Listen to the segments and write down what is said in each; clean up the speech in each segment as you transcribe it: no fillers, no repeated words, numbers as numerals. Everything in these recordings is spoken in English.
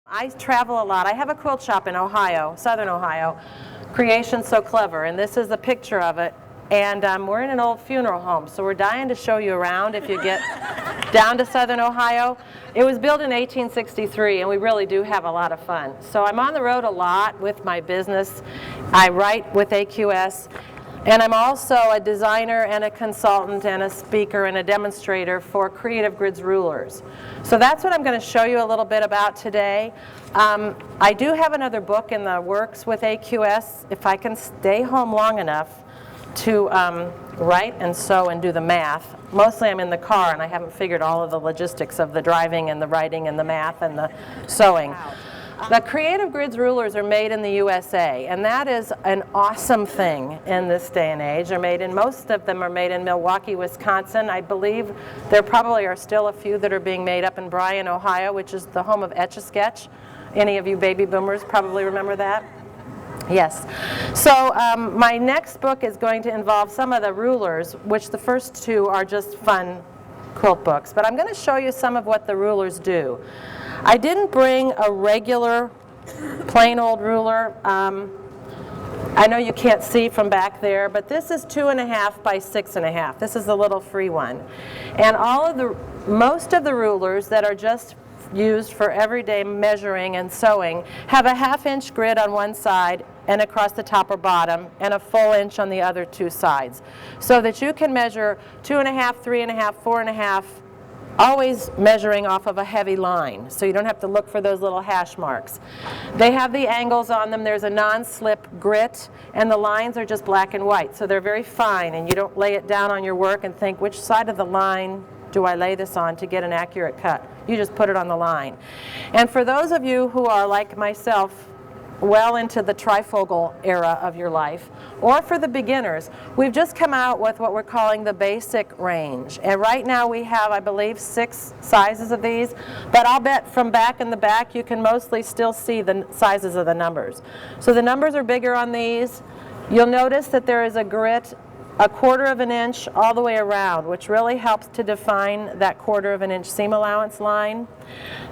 I travel a lot. I have a quilt shop in Ohio, Southern Ohio, Creation's So Clever, and this is a picture of it. And we're in an old funeral home, so we're dying to show you around if you get down to Southern Ohio. It was built in 1863, and we really do have a lot of fun. So I'm on the road a lot with my business. I write with AQS, and I'm also a designer and a consultant and a speaker and a demonstrator for Creative Grids Rulers. So that's what I'm going to show you a little bit about today. I do have another book in the works with AQS if I can stay home long enough to write and sew and do the math. Mostly I'm in the car and I haven't figured all of the logistics of the driving and the writing and the math and the sewing. The Creative Grids Rulers are made in the USA, and that is an awesome thing in this day and age. They're made in, most of them are made in Milwaukee, Wisconsin. I believe there probably are still a few that are being made up in Bryan, Ohio, which is the home of Etch-a-Sketch. Any of you baby boomers probably remember that? Yes. So my next book is going to involve some of the rulers, which the first two are just fun quilt books. But I'm going to show you some of what the rulers do. I didn't bring a regular plain old ruler. I know you can't see from back there, but this is 2.5 by 6.5. This is the little free one. And most of the rulers that are just used for everyday measuring and sewing have a 1/2 inch grid on one side and across the top or bottom and a full inch on the other two sides, so that you can measure 2.5, 3.5, 4.5, always measuring off of a heavy line, so you don't have to look for those little hash marks. They have the angles on them. There's a non-slip grit, and the lines are just black and white, so they're very fine, and you don't lay it down on your work and think, which side of the line do I lay this on to get an accurate cut? You just put it on the line. And for those of you who are like myself, well into the trifocal era of your life, or for the beginners, we've just come out with what we're calling the basic range. And right now we have, I believe, 6 sizes of these, but I'll bet from back in the back you can mostly still see the sizes of the numbers. So the numbers are bigger on these. You'll notice that there is a grit 1/4 inch all the way around, which really helps to define that 1/4 inch seam allowance line.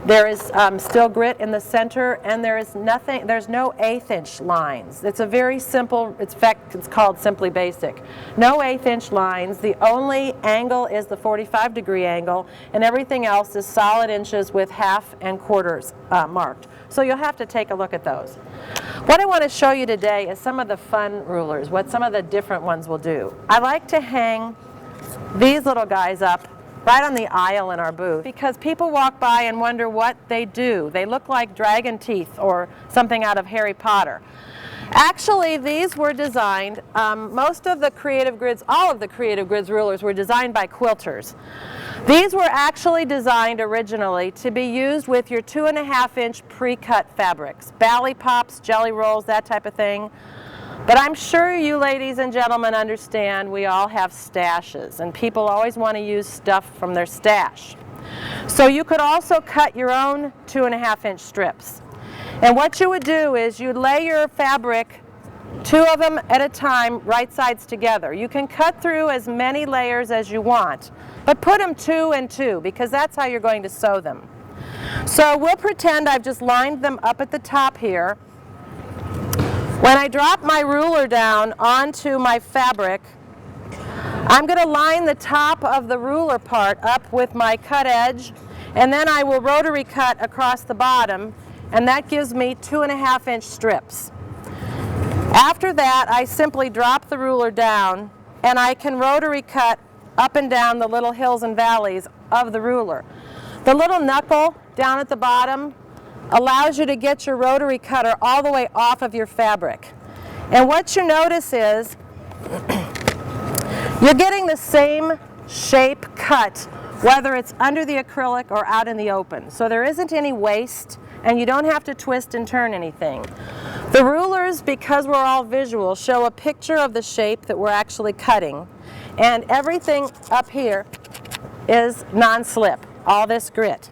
There is still grit in the center, and there's no 1/8 inch lines. It's a very simple, in fact, it's called Simply Basic. No 1/8 inch lines. The only angle is the 45-degree angle, and everything else is solid inches with 1/2 and 1/4 marked. So you'll have to take a look at those. What I want to show you today is some of the fun rulers, what some of the different ones will do. I like to hang these little guys up right on the aisle in our booth because people walk by and wonder what they do. They look like dragon teeth or something out of Harry Potter. Actually, these were designed, most of the Creative Grids, all of the Creative Grids rulers were designed by quilters. These were actually designed originally to be used with your 2.5 inch pre-cut fabrics, bally pops, jelly rolls, that type of thing. But I'm sure you ladies and gentlemen understand we all have stashes, and people always want to use stuff from their stash. So you could also cut your own 2.5 inch strips. And what you would do is you'd lay your fabric 2 of them at a time, right sides together. You can cut through as many layers as you want, but put them 2 and 2 because that's how you're going to sew them. So we'll pretend I've just lined them up at the top here. When I drop my ruler down onto my fabric, I'm going to line the top of the ruler part up with my cut edge, and then I will rotary cut across the bottom, and that gives me 2.5 inch strips. After that, I simply drop the ruler down, and I can rotary cut up and down the little hills and valleys of the ruler. The little knuckle down at the bottom allows you to get your rotary cutter all the way off of your fabric. And what you notice is you're getting the same shape cut whether it's under the acrylic or out in the open. So there isn't any waste, and you don't have to twist and turn anything. The rulers, because we're all visual, show a picture of the shape that we're actually cutting, and everything up here is non-slip, all this grit.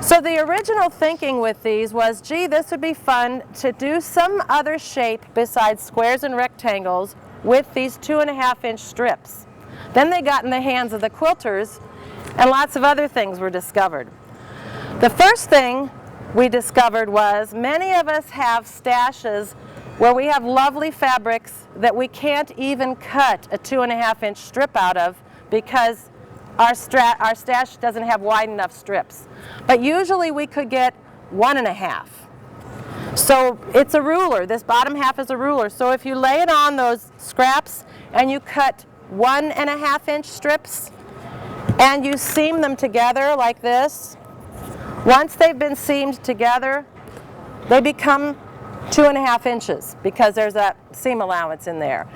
So the original thinking with these was, gee, this would be fun to do some other shape besides squares and rectangles with these 2.5 inch strips. Then they got in the hands of the quilters, and lots of other things were discovered. The first thing we discovered was many of us have stashes where we have lovely fabrics that we can't even cut a 2.5-inch strip out of because our stash doesn't have wide enough strips. But usually we could get 1.5. So it's a ruler. This bottom half is a ruler. So if you lay it on those scraps and you cut 1.5-inch strips and you seam them together like this, once they've been seamed together, they become 2.5 inches because there's that seam allowance in there.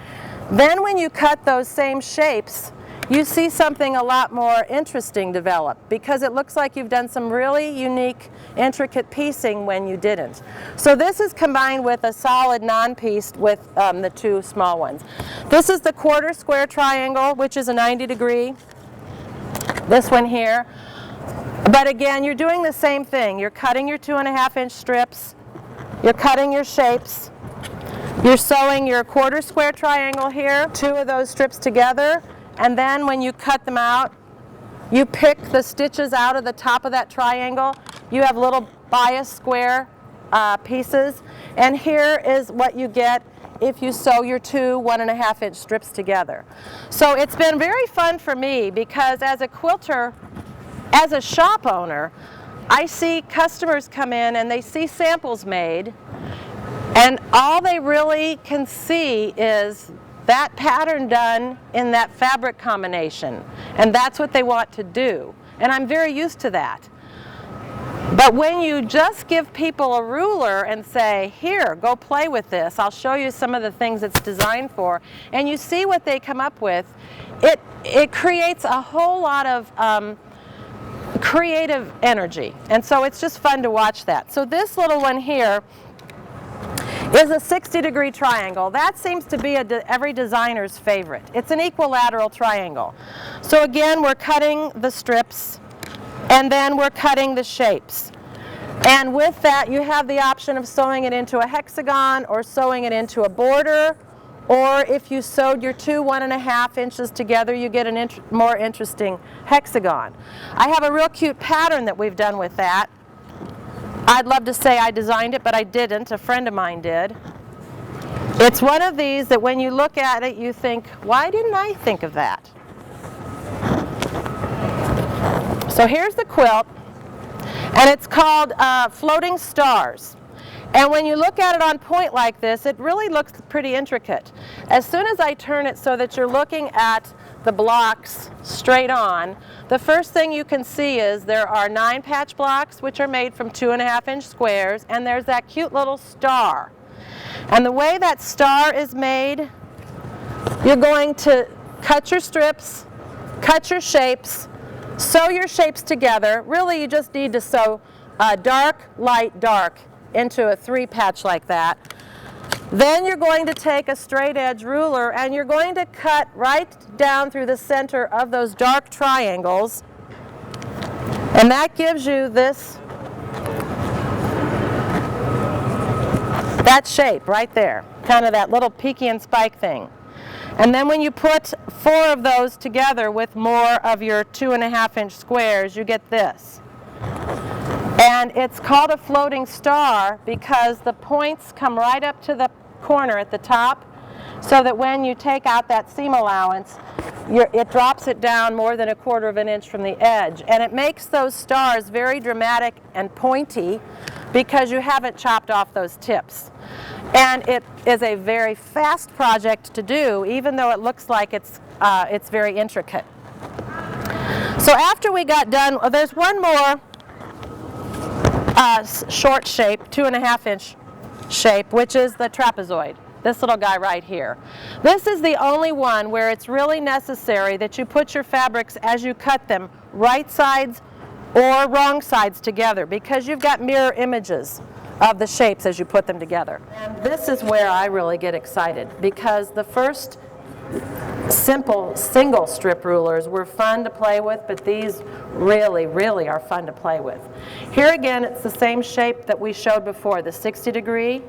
Then when you cut those same shapes, you see something a lot more interesting develop because it looks like you've done some really unique, intricate piecing when you didn't. So this is combined with a solid non-pieced with the two small ones. This is the quarter square triangle, which is a 90-degree. This one here. But again, you're doing the same thing. You're cutting your 2.5-inch strips. You're cutting your shapes. You're sewing your quarter square triangle here, 2 of those strips together. And then when you cut them out, you pick the stitches out of the top of that triangle. You have little bias square pieces. And here is what you get if you sew your 2 1.5-inch strips together. So it's been very fun for me because as a quilter, as a shop owner, I see customers come in and they see samples made, and all they really can see is that pattern done in that fabric combination, and that's what they want to do, and I'm very used to that. But when you just give people a ruler and say, here, go play with this, I'll show you some of the things it's designed for, and you see what they come up with, it creates a whole lot of creative energy, and so it's just fun to watch that. So this little one here is a 60-degree triangle. That seems to be every designer's favorite. It's an equilateral triangle. So again, we're cutting the strips and then we're cutting the shapes. And with that, you have the option of sewing it into a hexagon or sewing it into a border, or if you sewed your 2 1.5 inches together, you get a more interesting hexagon. I have a real cute pattern that we've done with that. I'd love to say I designed it, but I didn't. A friend of mine did. It's one of these that when you look at it, you think, why didn't I think of that? So here's the quilt, and it's called Floating Stars. And when you look at it on point like this, it really looks pretty intricate. As soon as I turn it so that you're looking at the blocks straight on, the first thing you can see is there are 9 patch blocks, which are made from 2.5-inch squares, and there's that cute little star. And the way that star is made, you're going to cut your strips, cut your shapes, sew your shapes together. Really, you just need to sew dark, light, dark into a 3-patch like that. Then you're going to take a straight edge ruler and you're going to cut right down through the center of those dark triangles, and that gives you that shape right there, kind of that little peaky and spike thing. And then when you put 4 of those together with more of your 2.5-inch squares, you get this. And it's called a floating star because the points come right up to the corner at the top, so that when you take out that seam allowance, it drops it down more than 1/4 inch from the edge. And it makes those stars very dramatic and pointy because you haven't chopped off those tips. And it is a very fast project to do, even though it looks like it's very intricate. So after we got done, there's one more short shape, 2.5-inch shape, which is the trapezoid. This little guy right here. This is the only one where it's really necessary that you put your fabrics as you cut them right sides or wrong sides together, because you've got mirror images of the shapes as you put them together. And this is where I really get excited, because the first simple single strip rulers were fun to play with, but these really, really are fun to play with. Here again, it's the same shape that we showed before, the 60-degree,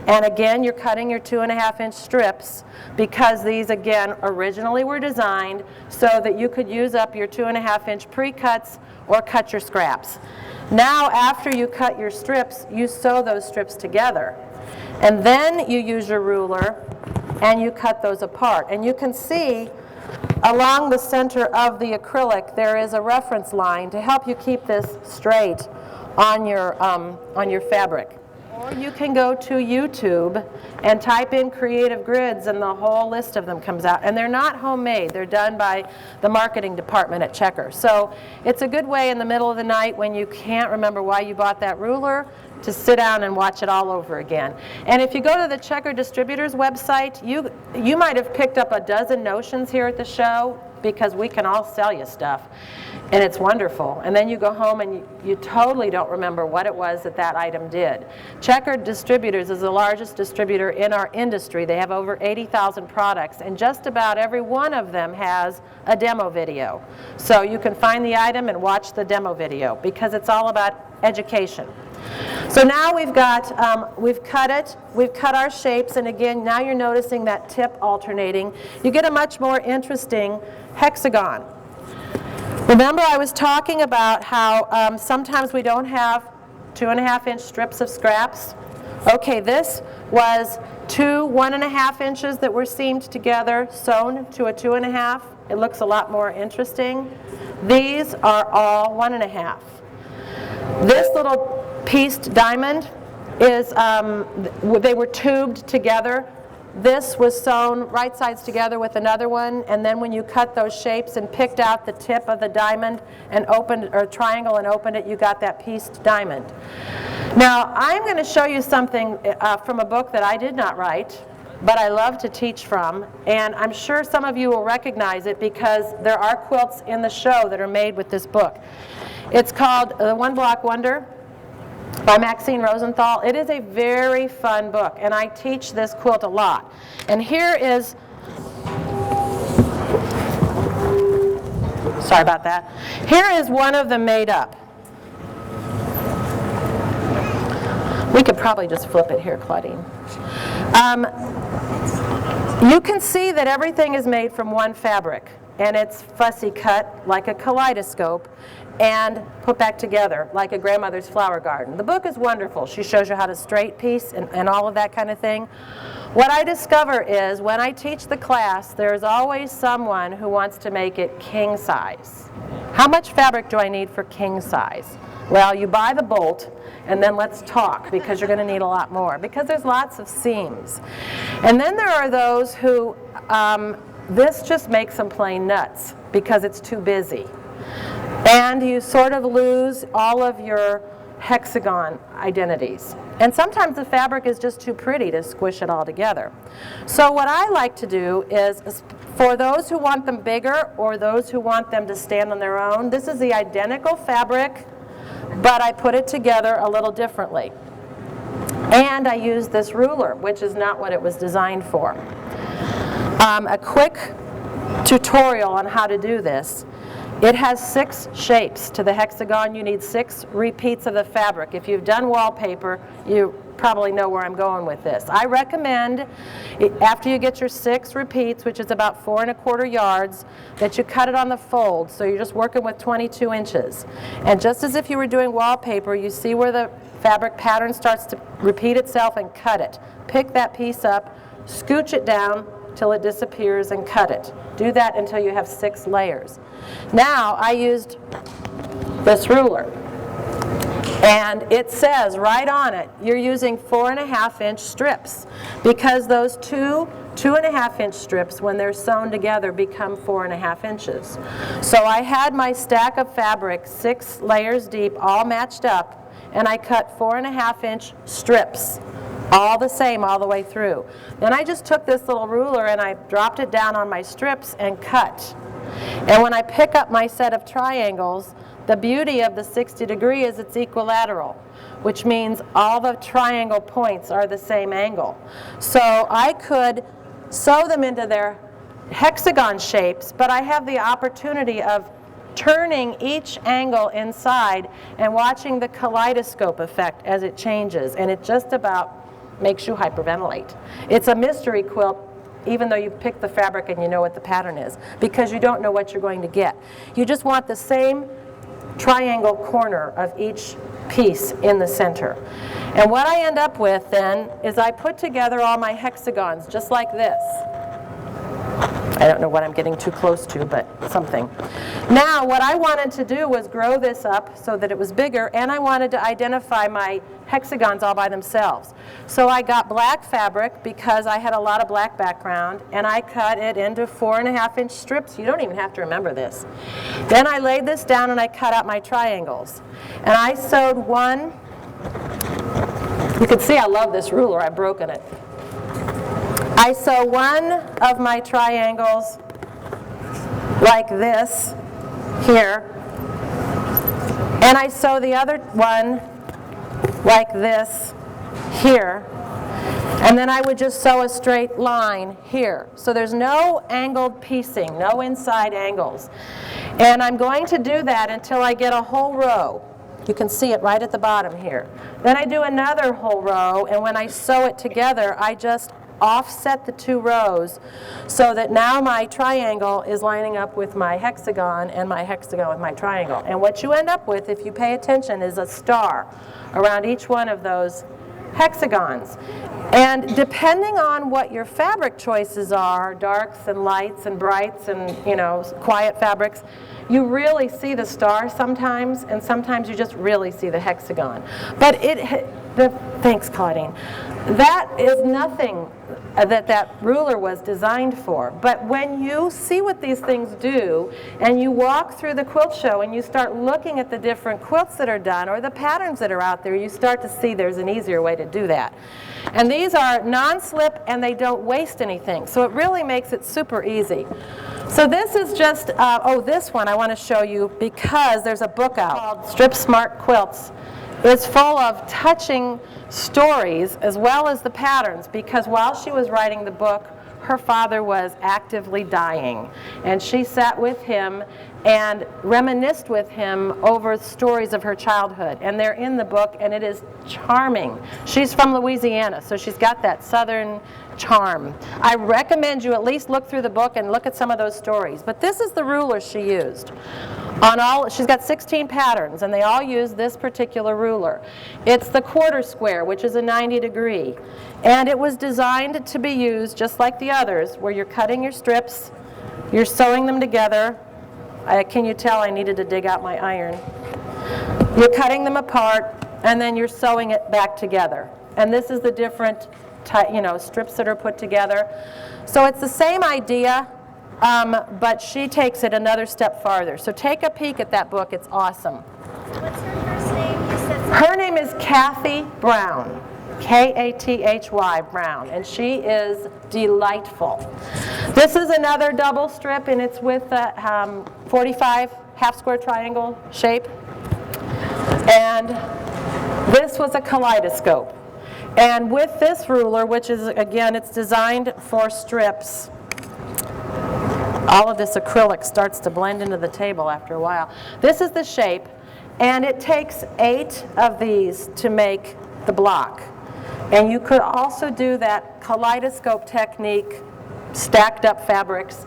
And again, you're cutting your 2.5-inch strips because these, again, originally were designed so that you could use up your 2.5-inch pre-cuts or cut your scraps. Now, after you cut your strips, you sew those strips together. And then you use your ruler and you cut those apart. And you can see along the center of the acrylic there is a reference line to help you keep this straight on your fabric. Or you can go to YouTube and type in creative grids and the whole list of them comes out. And they're not homemade. They're done by the marketing department at Checker. So it's a good way in the middle of the night when you can't remember why you bought that ruler to sit down and watch it all over again. And if you go to the Checker Distributors website, you might have picked up a dozen notions here at the show because we can all sell you stuff. And it's wonderful. And then you go home and you totally don't remember what it was that item did. Checker Distributors is the largest distributor in our industry. They have over 80,000 products, and just about every one of them has a demo video. So you can find the item and watch the demo video because it's all about education. So now we've cut it, we've cut our shapes, and again, now you're noticing that tip alternating. You get a much more interesting hexagon. Remember I was talking about how sometimes we don't have 2.5-inch strips of scraps? Okay, this was 2 1.5 inches that were seamed together, sewn to a 2.5. It looks a lot more interesting. These are all 1.5. This little pieced diamond is, they were tubed together. This was sewn right sides together with another one, and then when you cut those shapes and picked out the tip of the diamond and opened, or triangle and opened it, you got that pieced diamond. Now, I'm going to show you something from a book that I did not write, but I love to teach from, and I'm sure some of you will recognize it because there are quilts in the show that are made with this book. It's called The One Block Wonder by Maxine Rosenthal. It is a very fun book, and I teach this quilt a lot. And here is, sorry about that, here is one of them made up. We could probably just flip it here, Claudine. You can see that everything is made from one fabric, and it's fussy cut like a kaleidoscope and put back together like a grandmother's flower garden. The book is wonderful. She shows you how to straight piece and all of that kind of thing. What I discover is when I teach the class, there's always someone who wants to make it king size. How much fabric do I need for king size? Well, you buy the bolt, and then let's talk, because you're going to need a lot more, because there's lots of seams. And then there are those who, this just makes them plain nuts, because it's too busy. And you sort of lose all of your hexagon identities. And sometimes the fabric is just too pretty to squish it all together. So what I like to do is, for those who want them bigger or those who want them to stand on their own, this is the identical fabric, but I put it together a little differently. And I use this ruler, which is not what it was designed for. A quick tutorial on how to do this. It has 6 shapes to the hexagon. You need 6 repeats of the fabric. If you've done wallpaper, you probably know where I'm going with this. I recommend, after you get your 6 repeats, which is about 4 1/4 yards, that you cut it on the fold. So you're just working with 22 inches. And just as if you were doing wallpaper, you see where the fabric pattern starts to repeat itself, and cut it. Pick that piece up, scooch it down till it disappears, and cut it. Do that until you have 6 layers. Now, I used this ruler, and it says right on it, you're using 4.5-inch strips, because those 2 2.5-inch strips, when they're sewn together, become 4.5 inches. So I had my stack of fabric 6 layers deep, all matched up, and I cut 4.5-inch strips, all the same all the way through. Then I just took this little ruler and I dropped it down on my strips and cut. And when I pick up my set of triangles, the beauty of the 60-degree is it's equilateral, which means all the triangle points are the same angle. So I could sew them into their hexagon shapes, but I have the opportunity of turning each angle inside and watching the kaleidoscope effect as it changes. And it just about makes you hyperventilate. It's a mystery quilt, even though you pick the fabric and you know what the pattern is, because you don't know what you're going to get. You just want the same triangle corner of each piece in the center. And what I end up with then is I put together all my hexagons just like this. I don't know what I'm getting too close to, but something. Now what I wanted to do was grow this up so that it was bigger, and I wanted to identify my hexagons all by themselves. So I got black fabric because I had a lot of black background, and I cut it into 4.5-inch strips. You don't even have to remember this. Then I laid this down and I cut out my triangles. And I sewed one. You can see I love this ruler. I've broken it. I sew one of my triangles like this here, and I sew the other one like this here, and then I would just sew a straight line here. So there's no angled piecing, no inside angles. And I'm going to do that until I get a whole row. You can see it right at the bottom here. Then I do another whole row, and when I sew it together, I just offset the two rows so that now my triangle is lining up with my hexagon and my hexagon with my triangle. And what you end up with, if you pay attention, is a star around each one of those hexagons. And depending on what your fabric choices are, darks and lights and brights and, you know, quiet fabrics, you really see the star sometimes, and sometimes you just really see the hexagon. But thanks, Claudine. That is nothing that ruler was designed for. But when you see what these things do, and you walk through the quilt show and you start looking at the different quilts that are done or the patterns that are out there, you start to see there's an easier way to do that. And these are non-slip and they don't waste anything. So it really makes it super easy. So this is just, this one I want to show you because there's a book out called Strip Smart Quilts. It's full of touching stories as well as the patterns, because while she was writing the book, her father was actively dying. And she sat with him and reminisced with him over stories of her childhood. And they're in the book, and it is charming. She's from Louisiana, so she's got that southern charm. I recommend you at least look through the book and look at some of those stories. But this is the ruler she used. She's got 16 patterns, and they all use this particular ruler. It's the quarter square, which is a 90-degree. And it was designed to be used just like the others, where you're cutting your strips, you're sewing them together. Can you tell I needed to dig out my iron? You're cutting them apart, and then you're sewing it back together. And this is the different strips that are put together. So it's the same idea, but she takes it another step farther. So take a peek at that book. It's awesome. What's her first name? You said her name is Kathy Brown. Kathy Brown, and she is delightful. This is another double strip, and it's with a 45 half-square triangle shape. And this was a kaleidoscope. And with this ruler, which is, again, it's designed for strips, all of this acrylic starts to blend into the table after a while. This is the shape, and it takes 8 of these to make the block. And you could also do that kaleidoscope technique, stacked up fabrics,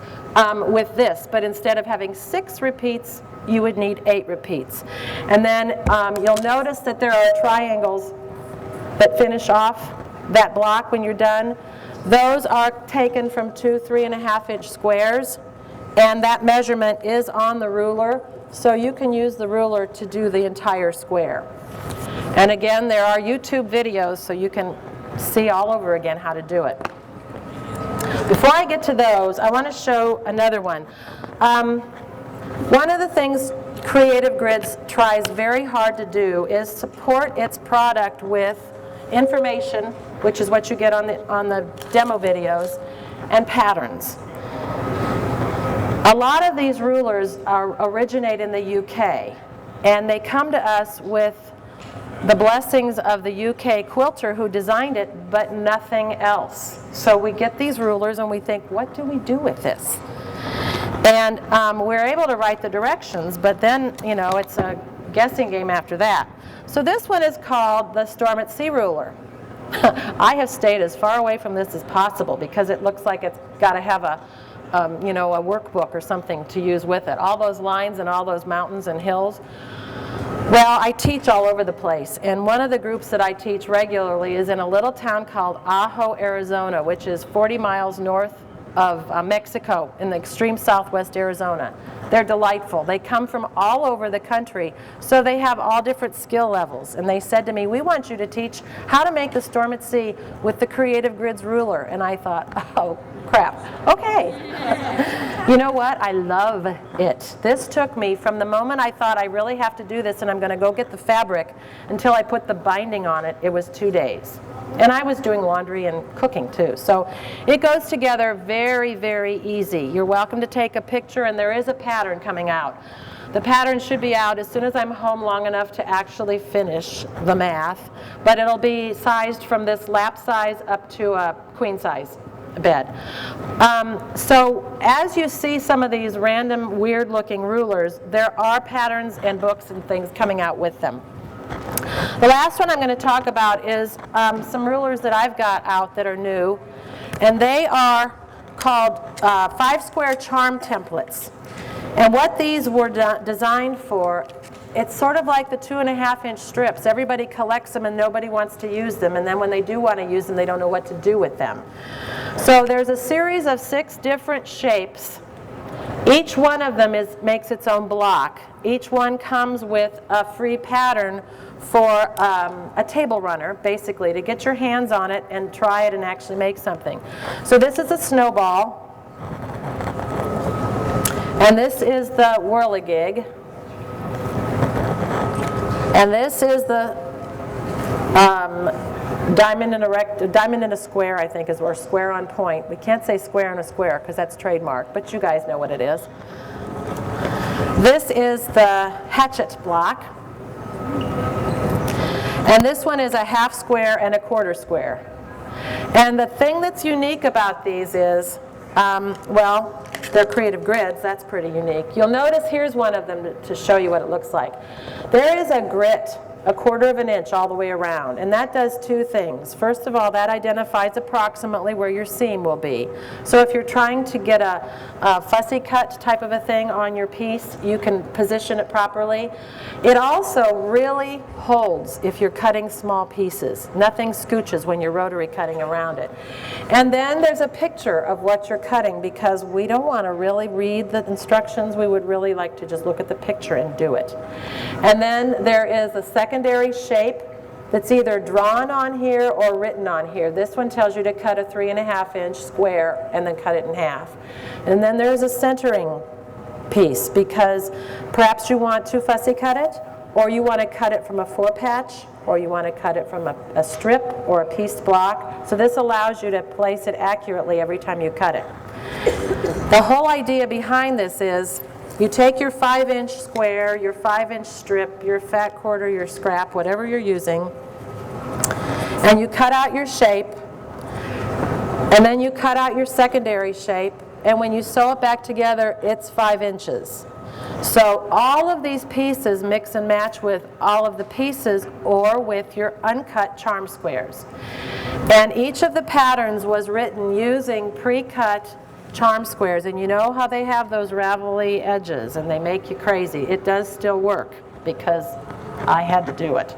with this. But instead of having 6 repeats, you would need 8 repeats. And then you'll notice that there are triangles that finish off that block when you're done. Those are taken from 2 3.5-inch squares. And that measurement is on the ruler. So you can use the ruler to do the entire square. And again, there are YouTube videos, so you can see all over again how to do it. Before I get to those, I want to show another one. One of the things Creative Grids tries very hard to do is support its product with information, which is what you get on the demo videos, and patterns. A lot of these rulers originate in the UK, and they come to us with the blessings of the UK quilter who designed it, but nothing else. So we get these rulers and we think, what do we do with this? And we're able to write the directions, but then, it's a guessing game after that. So this one is called the Storm at Sea ruler. I have stayed as far away from this as possible because it looks like it's got to have a workbook or something to use with it. All those lines and all those mountains and hills. Well, I teach all over the place, and one of the groups that I teach regularly is in a little town called Ajo, Arizona, which is 40 miles north of Mexico in the extreme southwest Arizona. They're delightful. They come from all over the country, so they have all different skill levels. And they said to me, we want you to teach how to make the storm at sea with the Creative Grids ruler. And I thought, oh, crap. Okay. You know what? I love it. This took me from the moment I thought I really have to do this and I'm going to go get the fabric until I put the binding on it, it was 2 days. And I was doing laundry and cooking too. So it goes together very, very easy. You're welcome to take a picture, and there is a pattern coming out. The pattern should be out as soon as I'm home long enough to actually finish the math, but it'll be sized from this lap size up to a queen size bed. So as you see some of these random weird looking rulers, there are patterns and books and things coming out with them. The last one I'm going to talk about is some rulers that I've got out that are new, and they are called 5-square charm templates. And what these were designed for, it's sort of like the 2.5-inch strips. Everybody collects them and nobody wants to use them, and then when they do want to use them, they don't know what to do with them. So there's a series of 6 different shapes. Each one of them makes its own block. Each one comes with a free pattern for a table runner, basically, to get your hands on it and try it and actually make something. So this is a snowball, and this is the whirligig, and this is the diamond in a square, I think, or square on point. We can't say square in a square because that's trademark, but you guys know what it is. This is the hatchet block, and this one is a 1/2 square and a 1/4 square. And the thing that's unique about these is, well, they're Creative Grids. That's pretty unique. You'll notice here's one of them to show you what it looks like. There is a grit, 1/4 inch all the way around, and that does 2 things. First of all, that identifies approximately where your seam will be. So if you're trying to get a fussy cut type of a thing on your piece, you can position it properly. It also really holds if you're cutting small pieces. Nothing scooches when you're rotary cutting around it. And then there's a picture of what you're cutting, because we don't want to really read the instructions. We would really like to just look at the picture and do it. And then there is a secondary shape that's either drawn on here or written on here. This one tells you to cut a 3.5-inch square and then cut it in half. And then there's a centering piece, because perhaps you want to fussy cut it, or you want to cut it from a 4-patch, or you want to cut it from a strip or a pieced block. So this allows you to place it accurately every time you cut it. The whole idea behind this is you take your 5-inch square, your 5-inch strip, your fat quarter, your scrap, whatever you're using, and you cut out your shape, and then you cut out your secondary shape, and when you sew it back together, it's 5 inches. So all of these pieces mix and match with all of the pieces or with your uncut charm squares. And each of the patterns was written using pre-cut charm squares, and you know how they have those ravelly edges and they make you crazy. It does still work because I had to do it.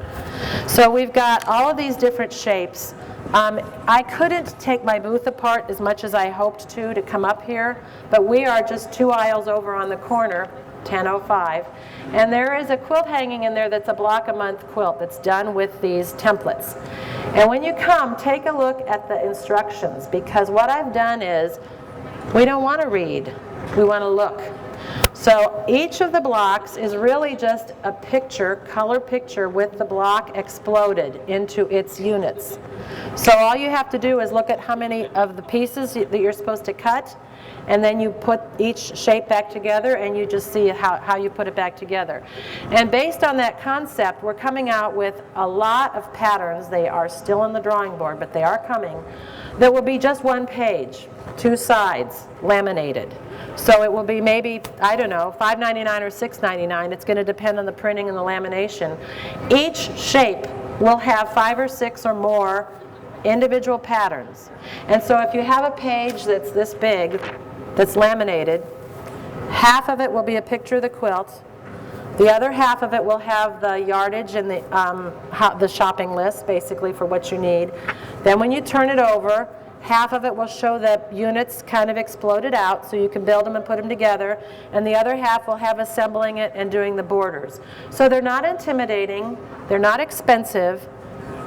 So we've got all of these different shapes. I couldn't take my booth apart as much as I hoped to come up here, but we are just 2 aisles over on the corner, 1005, and there is a quilt hanging in there that's a block-a-month quilt that's done with these templates. And when you come, take a look at the instructions, because what I've done is, we don't want to read, we want to look. So each of the blocks is really just a picture, color picture, with the block exploded into its units. So all you have to do is look at how many of the pieces that you're supposed to cut, and then you put each shape back together, and you just see how you put it back together. And based on that concept, we're coming out with a lot of patterns. They are still on the drawing board, but they are coming. That will be just 1 page, 2 sides, laminated. So it will be maybe, I don't know, $5.99 or $6.99. It's going to depend on the printing and the lamination. Each shape will have 5 or 6 or more individual patterns. And so if you have a page that's this big, that's laminated, half of it will be a picture of the quilt. The other half of it will have the yardage and the shopping list, basically, for what you need. Then when you turn it over, half of it will show the units kind of exploded out, so you can build them and put them together, and the other half will have assembling it and doing the borders. So they're not intimidating, they're not expensive.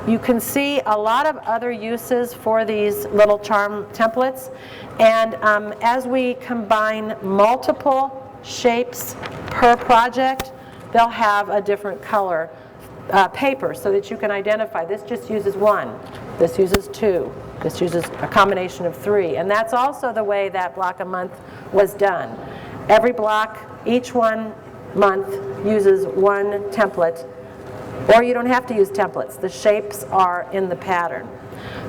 You can see a lot of other uses for these little charm templates, and as we combine multiple shapes per project, they'll have a different color paper so that you can identify. This just uses one, this uses two, this uses a combination of three, and that's also the way that block a month was done. Every block, each one month uses one template, or you don't have to use templates. The shapes are in the pattern.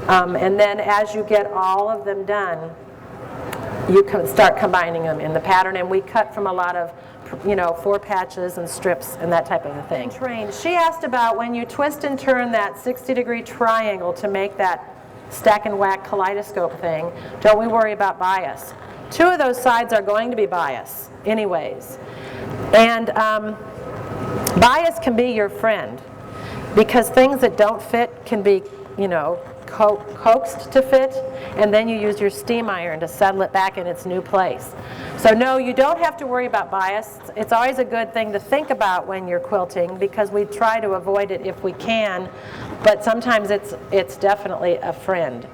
And then as you get all of them done, you can start combining them in the pattern, and we cut from a lot of, 4 patches and strips and that type of a thing. She asked about when you twist and turn that 60-degree triangle to make that stack and whack kaleidoscope thing, don't we worry about bias. 2 of those sides are going to be bias anyways. And bias can be your friend, because things that don't fit can be, coaxed to fit, and then you use your steam iron to settle it back in its new place. So no, you don't have to worry about bias. It's always a good thing to think about when you're quilting, because we try to avoid it if we can, but sometimes it's definitely a friend.